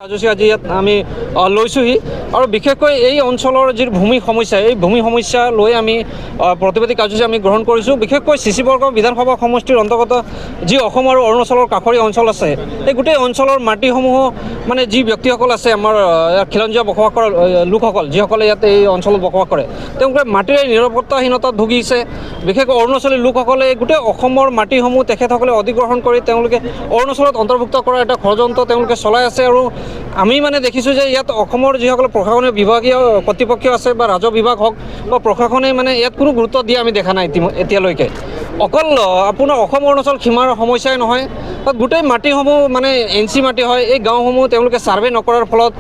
কাৰ্যসূচী আজি ইয়াত আমি লৈছোঁহি আৰু বিশেষকৈ এই অঞ্চলৰ যি ভূমি সমস্যা এই ভূমি সমস্যা লৈ আমি প্ৰতিবাদী কাৰ্যসূচী আমি গ্ৰহণ কৰিছোঁ। বিশেষকৈ চিচিবৰ্গ বিধানসভা সমষ্টিৰ অন্তৰ্গত যি অসম আৰু অৰুণাচলৰ কাষৰীয়া অঞ্চল আছে, এই গোটেই অঞ্চলৰ মাটিসমূহ মানে যি ব্যক্তিসকল আছে আমাৰ খিলঞ্জীয়া বসবাস কৰা লোকসকল, যিসকলে ইয়াত এই অঞ্চলত বসবাস কৰে, তেওঁলোকে মাটিৰে নিৰাপত্তাহীনতাত ভুগিছে। বিশেষকৈ অৰুণাচলী লোকসকলে গোটেই অসমৰ মাটিসমূহ তেখেতসকলে অধিগ্ৰহণ কৰি তেওঁলোকে অৰুণাচলত অন্তৰ্ভুক্ত কৰাৰ এটা ষড়যন্ত্ৰ তেওঁলোকে চলাই আছে। আৰু আমি মানে দেখিছোঁ যে ইয়াত অসমৰ যিসকল প্ৰশাসনীয় বিভাগীয় কৰ্তৃপক্ষ আছে বা ৰাজহ বিভাগ হওক বা প্ৰশাসনে মানে ইয়াত কোনো গুৰুত্ব দিয়া আমি দেখা নাই এতিয়ালৈকে। অকল আপোনাৰ অসম অৰুণাচল সীমাৰ সমস্যাই নহয়, তাত গোটেই মাটিসমূহ মানে NC মাটি হয়। এই গাঁওসমূহ তেওঁলোকে ছাৰ্ভে নকৰাৰ ফলত,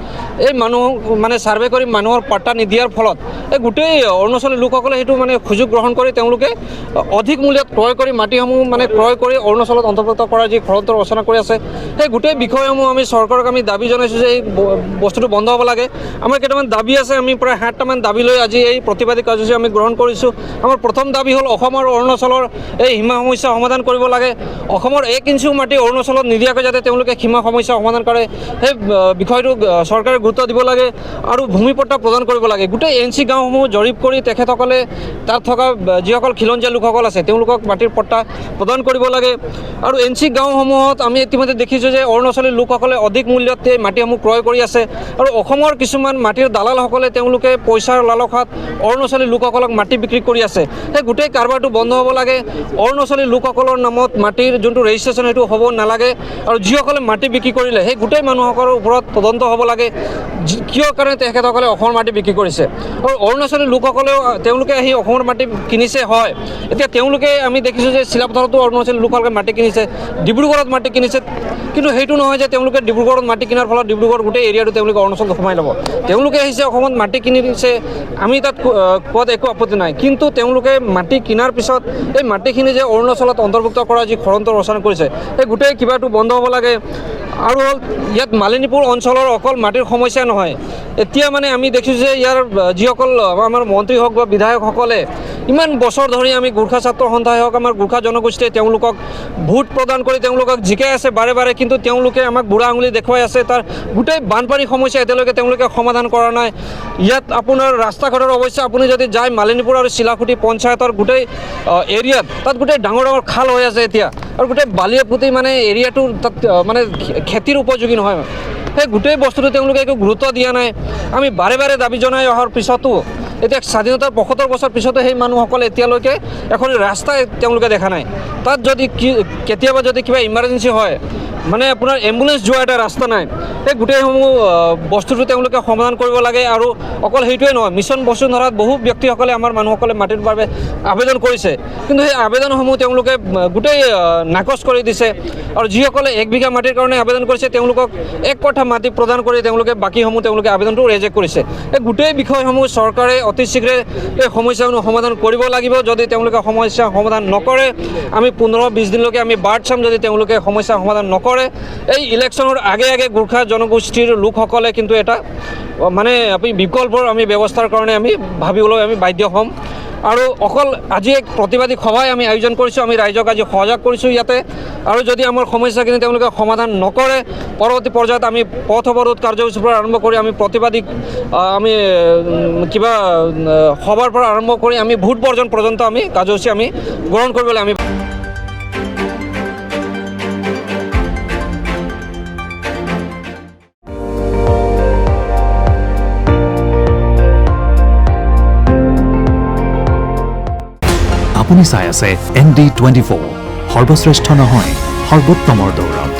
এই মানুহ মানে ছাৰ্ভে কৰি মানুহৰ পাট্টা নিদিয়াৰ ফলত এই গোটেই অৰুণাচলী লোকসকলে সেইটো মানে সুযোগ গ্ৰহণ কৰি তেওঁলোকে অধিক মূল্যত ক্ৰয় কৰি মাটিসমূহ মানে ক্ৰয় কৰি অৰুণাচলত অন্তৰ্ভুক্ত কৰাৰ যি ষড়যন্ত্ৰ ৰচনা কৰি আছে, সেই গোটেই বিষয়সমূহ আমি চৰকাৰক আমি দাবী জনাইছোঁ যে এই বস্তুটো বন্ধ হ'ব লাগে। আমাৰ কেইটামান দাবী আছে, আমি প্ৰায় 7টামান দাবী লৈ আজি এই প্ৰতিবাদী কাৰ্যসূচী আমি গ্ৰহণ কৰিছোঁ। আমাৰ প্ৰথম দাবী হ'ল অসম আৰু অৰুণাচলৰ এই সীমা সমস্যা সমাধান কৰিব লাগে। অসমৰ 1 ইঞ্চিও মাটি অৰুণাচলত নিদিয়াকৈ যাতে তেওঁলোকে সীমা সমস্যা সমাধান কৰে, সেই বিষয়টো চৰকাৰে গুৰুত্ব দিব লাগে আৰু ভূমিপট্টা প্ৰদান কৰিব লাগে। গোটেই NC গাঁওসমূহ জৰীপ কৰি তেখেতসকলে তাত থকা যিসকল খিলঞ্জীয়া লোকসকল আছে তেওঁলোকক মাটিৰ পট্টা প্ৰদান কৰিব লাগে। আৰু NC গাঁওসমূহত আমি ইতিমধ্যে দেখিছোঁ যে অৰুণাচলী লোকসকলে অধিক মূল্যত এই মাটিসমূহ ক্ৰয় কৰি আছে আৰু অসমৰ কিছুমান মাটিৰ দালালসকলে তেওঁলোকে পইচাৰ লালসাত অৰুণাচলী লোকসকলক মাটি বিক্ৰী কৰি আছে। সেই গোটেই কাৰবাৰটো বন্ধ হ'ব লাগে। অৰুণাচলী লোকসকলৰ নামত মাটিৰ যোনটো ৰেজিষ্ট্ৰেশ্যন সেইটো হ'ব নালাগে আৰু যিসকলে মাটি বিক্ৰী কৰিলে সেই গোটেই মানুহসকলৰ ওপৰত তদন্ত হ'ব লাগে, কিয় কাৰণে তেখেতসকলে অসমৰ মাটি বিক্ৰী কৰিছে। আৰু অৰুণাচলী লোকসকলেও তেওঁলোকে আহি অসমৰ মাটি কিনিছে হয়, এতিয়া তেওঁলোকে আমি দেখিছোঁ যে চিলাপথাৰতো অৰুণাচলী লোকসকলে মাটি কিনিছে, ডিব্ৰুগড়ত মাটি কিনিছে, কিন্তু সেইটো নহয় যে তেওঁলোকে ডিব্ৰুগড়ত মাটি কিনাৰ ফলত ডিব্ৰুগড় গোটেই এৰিয়াটো তেওঁলোকে অৰুণাচলত সোমাই ল'ব। তেওঁলোকে আহিছে অসমত মাটি কিনি দিছে, আমি তাত কোৱাত একো আপত্তি নাই, কিন্তু তেওঁলোকে মাটি কিনাৰ পিছত এই মাটিখিনি যে অৰুণাচলত অন্তৰ্ভুক্ত কৰা যি ষড়যন্ত্ৰ ৰচনা কৰিছে, সেই গোটেই কিবাটো বন্ধ হ'ব লাগে। আৰু হ'ল ইয়াত মালিনীপুৰ অঞ্চলৰ অকল মাটিৰ সমস্যা নহয়, এতিয়া মানে আমি দেখিছোঁ যে ইয়াৰ যিসকল আমাৰ মন্ত্ৰী হওক বা বিধায়কসকলে ইমান বছৰ ধৰি আমি গোৰ্খা ছাত্ৰ সন্থাই হওক আমাৰ গোৰ্খা জনগোষ্ঠীয়ে তেওঁলোকক ভোট প্ৰদান কৰি তেওঁলোকক জিকাই আছে বাৰে বাৰে, কিন্তু তেওঁলোকে আমাক বুঢ়া আঙুলি দেখুৱাই আছে। তাৰ গোটেই বানপানী সমস্যা এতিয়ালৈকে তেওঁলোকে সমাধান কৰা নাই। ইয়াত আপোনাৰ ৰাস্তা ঘাটৰ অৱশ্যে আপুনি যদি যায় মালিনীপুৰ আৰু চিলাকুটি পঞ্চায়তৰ গোটেই এৰিয়াত, তাত গোটেই ডাঙৰ ডাঙৰ খাল হৈ আছে এতিয়া, আৰু গোটেই বালিয়ে পুতি মানে এৰিয়াটো তাত মানে খেতিৰ উপযোগী নহয়। সেই গোটেই বস্তুটো তেওঁলোকে একো গুৰুত্ব দিয়া নাই। আমি বাৰে বাৰে দাবী জনাই অহাৰ পিছতো এতিয়া স্বাধীনতাৰ 75 বছৰ পিছতে সেই মানুহসকলে এতিয়ালৈকে এখন ৰাস্তাই তেওঁলোকে দেখা নাই। তাত যদি কেতিয়াবা যদি কিবা ইমাৰ্জেঞ্চি হয়, মানে আপোনাৰ এম্বুলেঞ্চ যোৱা এটা ৰাস্তা নাই। এই গোটেইসমূহ বস্তুটো তেওঁলোকে সমাধান কৰিব লাগে। আৰু অকল সেইটোৱে নহয়, মিছন বসুন্ধৰাত বহু ব্যক্তিসকলে আমাৰ মানুহসকলে মাটিৰ বাবে আবেদন কৰিছে, কিন্তু সেই আবেদনসমূহ তেওঁলোকে গোটেই নাকচ কৰি দিছে। আৰু যিসকলে 1 বিঘা মাটিৰ কাৰণে আবেদন কৰিছে তেওঁলোকক 1 কঠা মাটি প্ৰদান কৰি তেওঁলোকে বাকীসমূহ তেওঁলোকে আবেদনটো ৰিজেক্ট কৰিছে। এই গোটেই বিষয়সমূহ চৰকাৰে অতি শীঘ্ৰে এই সমস্যাসমূহ সমাধান কৰিব লাগিব। যদি তেওঁলোকে সমস্যা সমাধান নকৰে, আমি 15-20 দিনলৈকে আমি বাট চাম। যদি তেওঁলোকে সমস্যা সমাধান নকৰে, এই ইলেকশ্যনৰ আগে আগে গোৰ্খা জনগোষ্ঠীৰ লোকসকলে কিন্তু এটা মানে আমি বিকল্পৰ আমি ব্যৱস্থাৰ কাৰণে আমি ভাবিবলৈ আমি বাধ্য হ'ম। আৰু অকল আজি এক প্ৰতিবাদী সভাই আমি আয়োজন কৰিছোঁ, আমি ৰাইজক আজি সজাগ কৰিছোঁ ইয়াতে। আৰু যদি আমাৰ সমস্যাখিনি তেওঁলোকে সমাধান নকৰে, পৰৱৰ্তী পৰ্যায়ত আমি পথ অৱৰোধ কাৰ্যসূচীৰ পৰা আৰম্ভ কৰি আমি প্ৰতিবাদী আমি কিবা সভাৰ পৰা আৰম্ভ কৰি আমি ভোট বৰ্জন পৰ্যন্ত আমি কাৰ্যসূচী আমি গ্ৰহণ কৰিবলৈ আমি আপুনি চাই আছে ND24, সৰ্বশ্ৰেষ্ঠ নহয় সৰ্বোত্তমৰ দৌৰত।